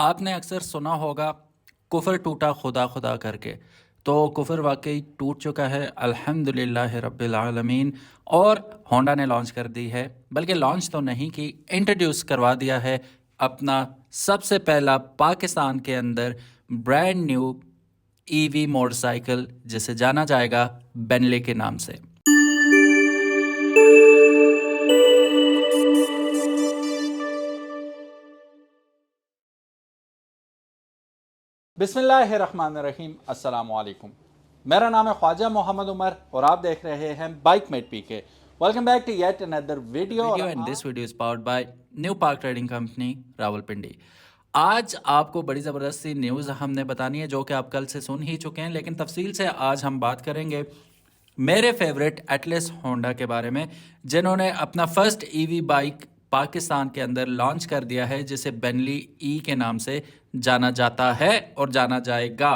आपने अक्सर सुना होगा कुफर टूटा खुदा खुदा करके। तो कुफर वाकई टूट चुका है अल्हम्दुलिल्लाह रब्बिल आलमीन। और होंडा ने लॉन्च कर दी है, बल्कि लॉन्च तो नहीं की, इंट्रोड्यूस करवा दिया है अपना सबसे पहला पाकिस्तान के अंदर ब्रांड न्यू ईवी मोटरसाइकिल, जिसे जाना जाएगा बेनले के नाम से। बिस्मिल्लाहिर्रहमानिर्रहीम, अस्सलामु अलैकुम। मेरा नाम है ख्वाजा मोहम्मद उमर और आप देख रहे हैं Bike Mate PK. Welcome back to yet another video and this video is powered by New Park Trading Company Rawalpindi. आज आपको बड़ी ज़बरदस्त सी न्यूज़ हमने बतानी है, जो कि आप कल से सुन ही चुके हैं, लेकिन तफसील से आज हम बात करेंगे मेरे फेवरेट एटलस होंडा के बारे में, जिन्होंने अपना फर्स्ट ईवी बाइक पाकिस्तान के अंदर लॉन्च कर दिया है, जिसे बेनली ई के नाम से जाना जाता है और जाना जाएगा।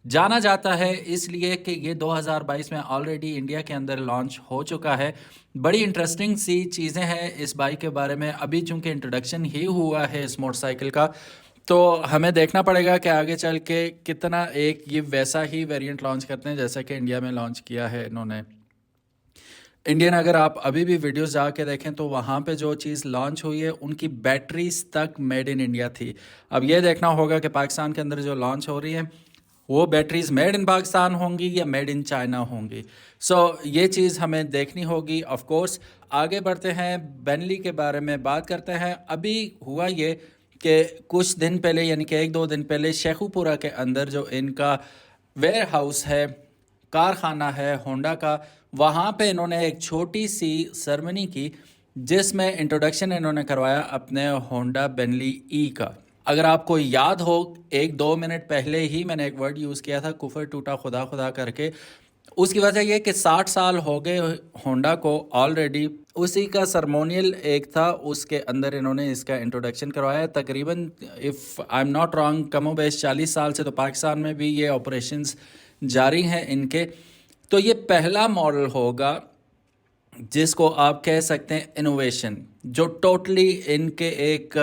जाना जाता है इसलिए कि ये 2022 में ऑलरेडी इंडिया के अंदर लॉन्च हो चुका है। बड़ी इंटरेस्टिंग सी चीज़ें हैं इस बाइक के बारे में। अभी चूंकि इंट्रोडक्शन ही हुआ है इस मोटरसाइकिल का, तो हमें देखना पड़ेगा कि आगे चल के कितना एक ये वैसा ही वेरिएंट लॉन्च करते हैं जैसा कि इंडिया में लॉन्च किया है इन्होंने। इंडियन अगर आप अभी भी वीडियोस जाके देखें तो वहाँ पे जो चीज़ लॉन्च हुई है उनकी बैटरीज तक मेड इन इंडिया थी। अब ये देखना होगा कि पाकिस्तान के अंदर जो लॉन्च हो रही है वो बैटरीज मेड इन पाकिस्तान होंगी या मेड इन चाइना होंगी। ये चीज़ हमें देखनी होगी। ऑफ कोर्स आगे बढ़ते हैं, बेनली के बारे में बात करते हैं। अभी हुआ ये कि कुछ दिन पहले, यानी कि एक दो दिन पहले, शेखुपुरा के अंदर जो इनका वेयर हाउस है, कारखाना है होंडा का, वहाँ पे इन्होंने एक छोटी सी सेरेमनी की जिसमें इंट्रोडक्शन इन्होंने करवाया अपने होंडा बेनली ई का। अगर आपको याद हो, एक दो मिनट पहले ही मैंने एक वर्ड यूज़ किया था, कुफर टूटा खुदा खुदा करके। उसकी वजह यह कि 60 साल हो गए होंडा को ऑलरेडी। उसी का सरमोनियल एक था, उसके अंदर इन्होंने इसका इंट्रोडक्शन करवाया। तकरीबन if I am not wrong, कमो बेश 40 साल से तो पाकिस्तान में भी ये ऑपरेशंस जारी हैं इनके। तो ये पहला मॉडल होगा जिसको आप कह सकते हैं इनोवेशन, जो टोटली इनके एक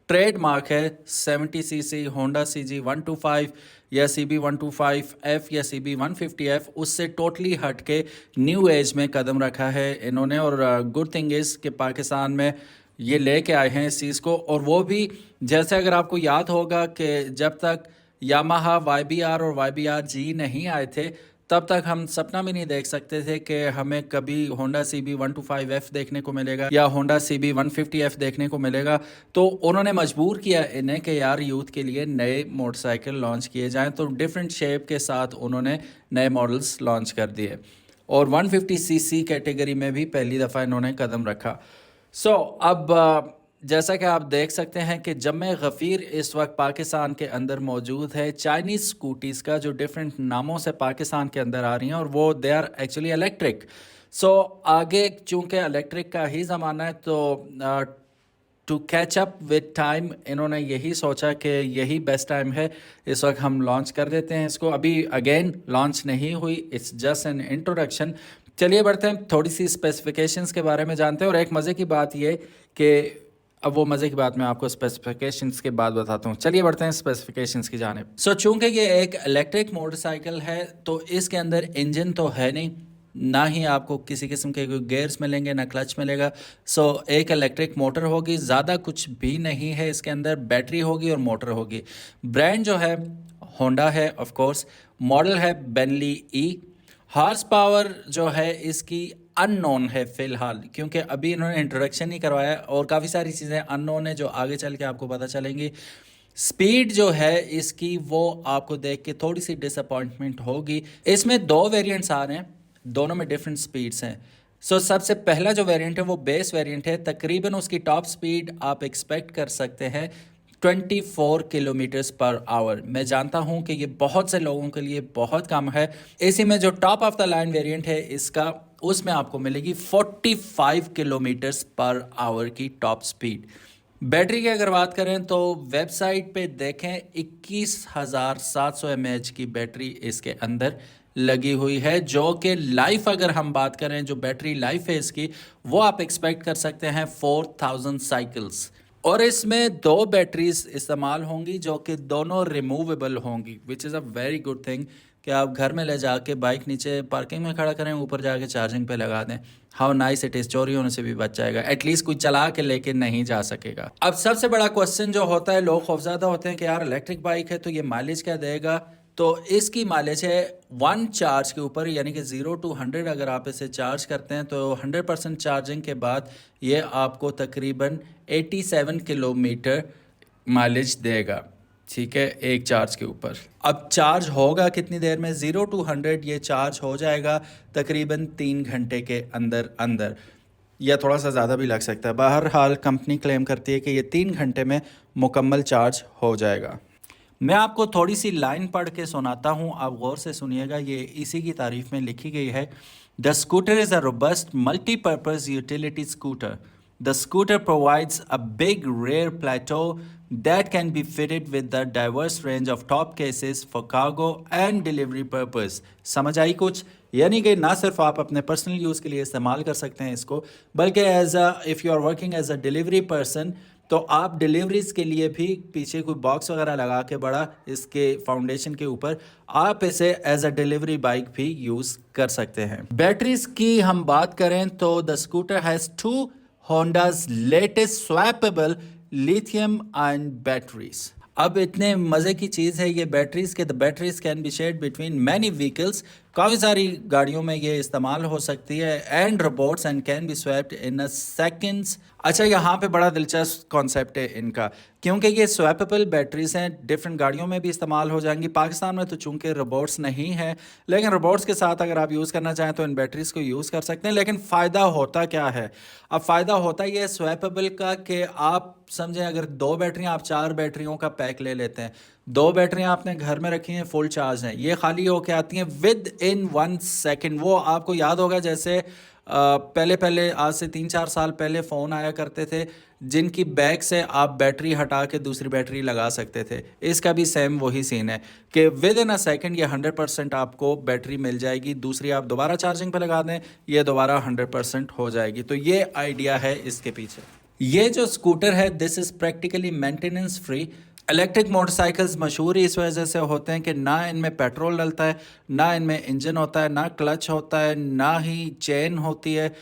ट्रेडमार्क है। 70 सीसी होंडा CG125 या CB125F या CB150F, उससे टोटली हट के न्यू एज में कदम रखा है इन्होंने। और गुड थिंग इज़ कि पाकिस्तान में ये लेके आए हैं इस चीज़ को। और वो भी जैसे अगर आपको याद होगा कि जब तक यामाहा YBR और YBR-G नहीं आए थे, तब तक हम सपना भी नहीं देख सकते थे कि हमें कभी होंडा CB125F देखने को मिलेगा या होंडा CB150F देखने को मिलेगा। तो उन्होंने मजबूर किया इन्हें कि यार यूथ के लिए नए मोटरसाइकिल लॉन्च किए जाएं। तो डिफरेंट शेप के साथ उन्होंने नए मॉडल्स लॉन्च कर दिए और 150cc कैटेगरी में भी पहली दफ़ा इन्होंने कदम रखा। अब जैसा कि आप देख सकते हैं कि जम्मे गफ़ीर इस वक्त पाकिस्तान के अंदर मौजूद है। चाइनीज़ स्कूटीज़ का जो डिफरेंट नामों से पाकिस्तान के अंदर आ रही हैं, और वो दे आर एक्चुअली इलेक्ट्रिक। आगे चूँकि इलेक्ट्रिक का ही ज़माना है, तो to catch up with time इन्होंने यही सोचा कि यही बेस्ट टाइम है, इस वक्त हम लॉन्च कर देते हैं इसको। अभी अगेन लॉन्च नहीं हुई, इट्स जस्ट एन इंट्रोडक्शन। चलिए बढ़ते हैं, थोड़ी सी स्पेसिफिकेशंस के बारे में जानते हैं। और एक मज़े की बात ये कि अब वो मज़े की बात मैं आपको स्पेसिफिकेशंस के बाद बताता हूँ। चलिए बढ़ते हैं स्पेसिफिकेशंस की जानिब। चूँकि ये एक इलेक्ट्रिक मोटरसाइकिल है, तो इसके अंदर इंजन तो है नहीं, ना ही आपको किसी किस्म के कोई गेयर्स मिलेंगे, ना क्लच मिलेगा। एक इलेक्ट्रिक मोटर होगी, ज़्यादा कुछ भी नहीं है इसके अंदर। बैटरी होगी और मोटर होगी। ब्रांड जो है होंडा है ऑफ कोर्स, मॉडल है बेनली ई। हॉर्स पावर जो है इसकी अननोन है फ़िलहाल, क्योंकि अभी इन्होंने इंट्रोडक्शन ही करवाया और काफ़ी सारी चीज़ें अननोन है जो आगे चल के आपको पता चलेंगी। स्पीड जो है इसकी वो आपको देख के थोड़ी सी डिसअपॉइंटमेंट होगी। इसमें दो वेरिएंट्स आ रहे हैं, दोनों में डिफरेंट स्पीड्स हैं। सबसे पहला जो वेरिएंट है वो बेस वेरिएंट है। तकरीबन उसकी टॉप स्पीड आप एक्सपेक्ट कर सकते हैं 24 किलोमीटर्स पर आवर। मैं जानता हूं कि ये बहुत से लोगों के लिए बहुत कम है। इसी में जो top of the line variant है इसका, उसमें आपको मिलेगी 45 किलोमीटर्स पर आवर की टॉप स्पीड। बैटरी की अगर बात करें तो वेबसाइट पे देखें 21,700 mAh की बैटरी इसके अंदर लगी हुई है, जो कि लाइफ अगर हम बात करें, जो बैटरी लाइफ है इसकी, वो आप एक्सपेक्ट कर सकते हैं 4000 साइकिल्स। और इसमें 2 बैटरीज इस्तेमाल होंगी जो कि दोनों रिमूवेबल होंगी, which is a very good thing कि आप घर में ले जाके बाइक नीचे पार्किंग में खड़ा करें, ऊपर जाके चार्जिंग पे लगा दें। हाउ नाइस इट इज़, चोरी होने से भी बच जाएगा, एटलीस्ट कोई चला के लेके नहीं जा सकेगा। अब सबसे बड़ा क्वेश्चन जो होता है, लोग खौफज़दा होते हैं कि यार इलेक्ट्रिक बाइक है तो ये माइलेज क्या देगा। तो इसकी माइलेज है 1 चार्ज के ऊपर, यानी कि 0 to 100 अगर आप इसे चार्ज करते हैं तो 100% चार्जिंग के बाद ये आपको तकरीबन 87 किलोमीटर माइलेज देगा, ठीक है, एक चार्ज के ऊपर। अब चार्ज होगा कितनी देर में? 0 to 100 ये चार्ज हो जाएगा तकरीबन 3 घंटे के अंदर अंदर, या थोड़ा सा ज़्यादा भी लग सकता है। बहरहाल कंपनी क्लेम करती है कि ये 3 घंटे में मुकम्मल चार्ज हो जाएगा। मैं आपको थोड़ी सी लाइन पढ़ के सुनाता हूँ, आप गौर से सुनिएगा, ये इसी की तारीफ में लिखी गई है। The scooter is a robust multipurpose utility scooter. The scooter provides a big rear plateau that can be fitted with the diverse range of top cases for cargo and delivery purpose. समझ आई कुछ? यानी कि ना सिर्फ आप अपने personal use के लिए इस्तेमाल कर सकते हैं इसको, बल्कि if you are working as a delivery person तो आप डिलीवरीज के लिए भी पीछे कोई बॉक्स वगैरह लगा के बड़ा इसके फाउंडेशन के ऊपर आप इसे एज अ डिलीवरी बाइक भी यूज़ कर सकते हैं। बैटरीज की हम बात करें तो the scooter has 2 Honda's latest swappable lithium ion batteries. अब इतने मज़े की चीज़ है ये बैटरीज के, the batteries can be shared between many vehicles, काफ़ी सारी गाड़ियों में ये इस्तेमाल हो सकती है, and robots and can be swapped in a seconds. अच्छा, यहाँ पे बड़ा दिलचस्प कॉन्सेप्ट है इनका, क्योंकि ये स्वैपेबल बैटरीज हैं, डिफरेंट गाड़ियों में भी इस्तेमाल हो जाएंगी। पाकिस्तान में तो चूंकि रोबोट्स नहीं है, लेकिन रोबोट्स के साथ अगर आप यूज़ करना चाहें तो इन बैटरीज को यूज़ कर सकते हैं। लेकिन फ़ायदा होता क्या है? अब फ़ायदा होता है ये स्वैपेबल का कि आप समझें अगर 2 बैटरियाँ, आप 4 बैटरियों का पैक ले लेते हैं, 2 बैटरियाँ आपने घर में रखी हैं, फुल चार्ज हैं, ये खाली होके आती हैं विद इन 1 सेकेंड। वो आपको याद होगा जैसे पहले आज से 3-4 साल पहले फ़ोन आया करते थे जिनकी बैग से आप बैटरी हटा के दूसरी बैटरी लगा सकते थे, इसका भी सेम वही सीन है कि विद इन अ सेकेंड ये 100% आपको बैटरी मिल जाएगी, दूसरी आप दोबारा चार्जिंग पे लगा दें, ये दोबारा 100% हो जाएगी। तो ये आइडिया है इसके पीछे। ये जो स्कूटर है, this is practically maintenance free. Electric motorcycles मशहूर इस वजह से होते हैं कि ना इनमें पेट्रोल डलता है, ना इनमें इंजन होता है, ना क्लच होता है, ना ही चेन होती है,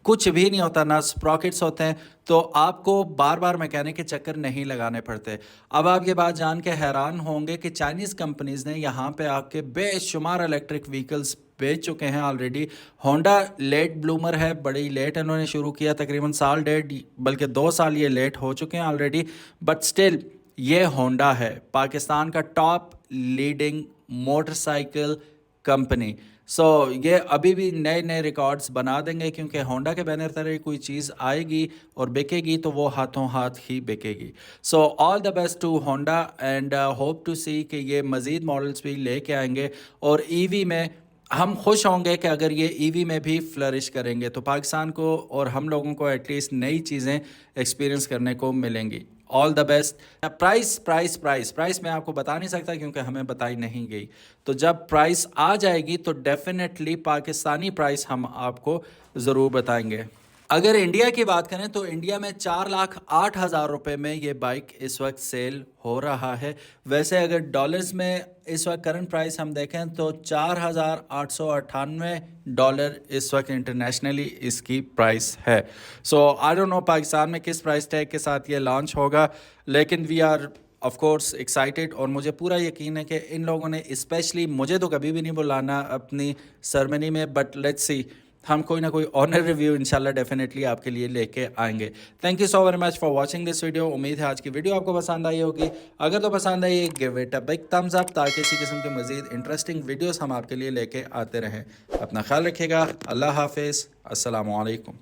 कुछ भी नहीं होता, ना स्प्रॉकेट्स होते हैं, तो आपको बार बार मैकेनिक के चक्कर नहीं लगाने पड़ते। अब आप ये बात जान के हैरान होंगे कि चाइनीज़ कंपनीज़ ने यहाँ पे आके बेशुमार इलेक्ट्रिक व्हीकल्स बेच चुके हैं ऑलरेडी। होंडा लेट ब्लूमर है, बड़ी लेट इन्होंने शुरू किया, तकरीबन 1.5 बल्कि 2 साल ये लेट हो चुके हैं ऑलरेडी, बट स्टिल ये होंडा है पाकिस्तान का टॉप लीडिंग मोटरसाइकिल कंपनी। सो ये अभी भी नए नए रिकॉर्ड्स बना देंगे, क्योंकि होंडा के बैनर तरह कोई चीज़ आएगी और बिकेगी तो वो हाथों हाथ ही बिकेगी। So all the best to Honda and hope to see कि ये मज़ीद मॉडल्स भी लेके आएंगे, और ईवी में हम खुश होंगे कि अगर ये ईवी में भी फ्लरिश करेंगे तो पाकिस्तान को और हम लोगों को एटलीस्ट नई चीज़ें एक्सपीरियंस करने को मिलेंगी। All the best. प्राइस मैं आपको बता नहीं सकता क्योंकि हमें बताई नहीं गई, तो जब प्राइस आ जाएगी तो डेफिनेटली पाकिस्तानी प्राइस हम आपको ज़रूर बताएंगे। अगर इंडिया की बात करें तो इंडिया में 4,08,000 रुपये में ये बाइक इस वक्त सेल हो रहा है। वैसे अगर डॉलर्स में इस वक्त करंट प्राइस हम देखें तो $4,898 इस वक्त इंटरनेशनली इसकी प्राइस है। सो आई डोंट नो पाकिस्तान में किस प्राइस टैग के साथ ये लॉन्च होगा, लेकिन we are of course excited, और मुझे पूरा यकीन है कि इन लोगों ने, स्पेशली मुझे तो कभी भी नहीं बुलाना अपनी सेरेमनी में, बट लेट्स सी, हम कोई ना कोई ऑनर रिव्यू इंशाल्लाह डेफिनेटली आपके लिए लेके आएंगे। Thank you so very much for watching this video. उम्मीद है आज की वीडियो आपको पसंद आई होगी। अगर तो पसंद आई, give it a big thumbs up, ताकि इसी किस्म के मज़ीद इंटरेस्टिंग वीडियोस हम आपके लिए लेके आते रहें। अपना ख्याल रखिएगा। अल्लाह हाफिज़। अस्सलामु अलैकुम।